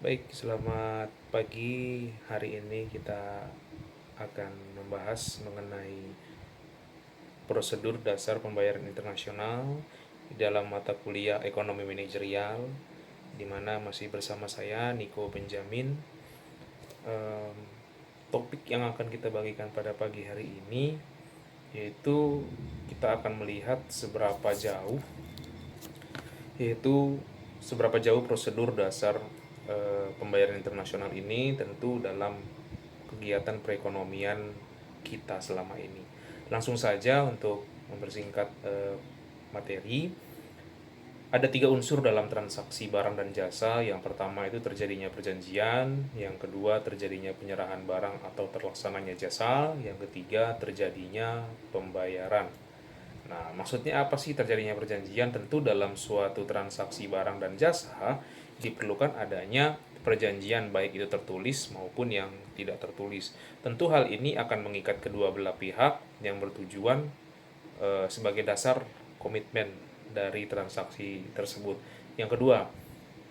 Baik, selamat pagi. Hari ini kita akan membahas mengenai prosedur dasar pembayaran internasional di dalam mata kuliah Ekonomi Manajerial, di mana masih bersama saya Niko Benjamin. Em, Topik yang akan kita bagikan pada pagi hari ini yaitu kita akan melihat seberapa jauh prosedur dasar pembayaran internasional ini tentu dalam kegiatan perekonomian kita selama ini. Langsung saja untuk mempersingkat materi, ada 3 unsur dalam transaksi barang dan jasa. Yang pertama itu terjadinya perjanjian, yang kedua terjadinya penyerahan barang atau terlaksananya jasa, yang ketiga terjadinya pembayaran. Nah, maksudnya apa sih terjadinya perjanjian? Tentu dalam suatu transaksi barang dan jasa diperlukan adanya perjanjian baik itu tertulis maupun yang tidak tertulis. Tentu hal ini akan mengikat kedua belah pihak yang bertujuan sebagai dasar komitmen dari transaksi tersebut. Yang kedua,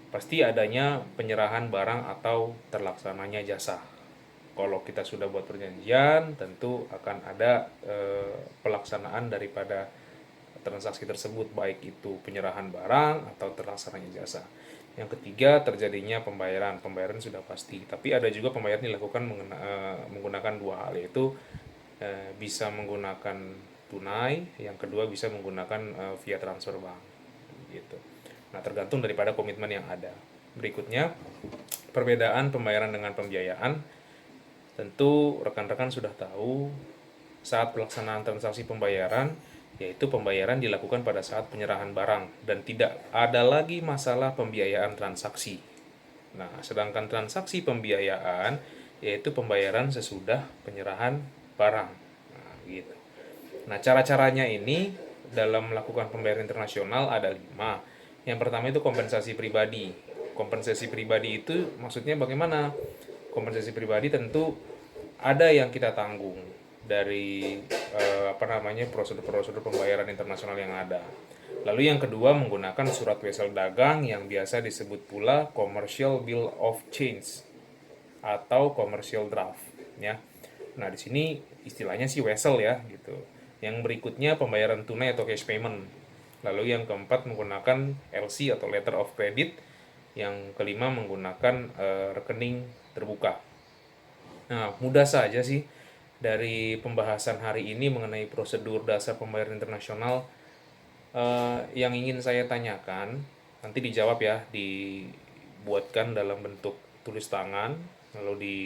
pasti adanya penyerahan barang atau terlaksananya jasa. Kalau kita sudah buat perjanjian, tentu akan ada pelaksanaan daripada transaksi tersebut, baik itu penyerahan barang atau terlaksananya jasa. Yang ketiga, terjadinya pembayaran. Pembayaran sudah pasti, tapi ada juga pembayaran dilakukan menggunakan dua hal, yaitu bisa menggunakan tunai, yang kedua bisa menggunakan via transfer bank gitu. Nah, tergantung daripada komitmen yang ada. Berikutnya, perbedaan pembayaran dengan pembiayaan. Tentu rekan-rekan sudah tahu saat pelaksanaan transaksi pembayaran, yaitu pembayaran dilakukan pada saat penyerahan barang dan tidak ada lagi masalah pembiayaan transaksi. Nah, sedangkan transaksi pembiayaan yaitu pembayaran sesudah penyerahan barang. Nah, gitu. Nah, cara-caranya ini dalam melakukan pembayaran internasional ada 5. Yang pertama itu kompensasi pribadi. Kompensasi pribadi itu maksudnya bagaimana? Kompensasi pribadi tentu ada yang kita tanggung dari prosedur-prosedur pembayaran internasional yang ada. Lalu yang kedua menggunakan surat wesel dagang yang biasa disebut pula commercial bill of change atau commercial draft ya. Nah, di sini istilahnya sih wesel ya gitu. Yang berikutnya pembayaran tunai atau cash payment. Lalu yang keempat menggunakan LC atau letter of credit. Yang kelima menggunakan rekening terbuka. Nah, mudah saja sih dari pembahasan hari ini mengenai prosedur dasar pembayaran internasional. Yang ingin saya tanyakan nanti dijawab ya, dibuatkan dalam bentuk tulis tangan, lalu di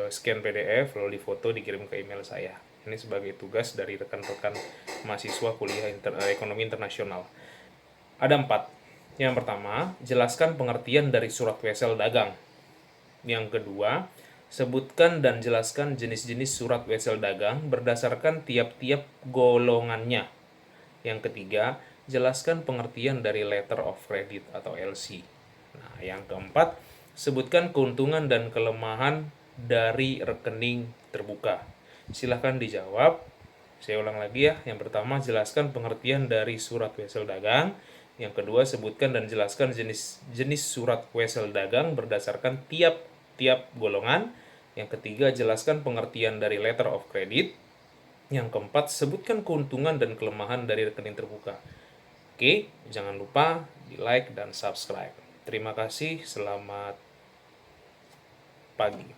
scan PDF, lalu difoto, dikirim ke email saya. Ini sebagai tugas dari rekan-rekan mahasiswa kuliah ekonomi internasional. Ada 4. Yang pertama, jelaskan pengertian dari surat wesel dagang. Yang kedua, sebutkan dan jelaskan jenis-jenis surat wesel dagang berdasarkan tiap-tiap golongannya. Yang ketiga, jelaskan pengertian dari letter of credit atau LC. Nah, yang keempat, sebutkan keuntungan dan kelemahan dari rekening terbuka. Silahkan dijawab. Saya ulang lagi ya. Yang pertama, jelaskan pengertian dari surat wesel dagang. Yang kedua, sebutkan dan jelaskan jenis-jenis surat wesel dagang berdasarkan tiap-tiap golongan. Yang ketiga, jelaskan pengertian dari letter of credit. Yang keempat, sebutkan keuntungan dan kelemahan dari rekening terbuka. Oke, jangan lupa di like dan subscribe. Terima kasih, selamat pagi.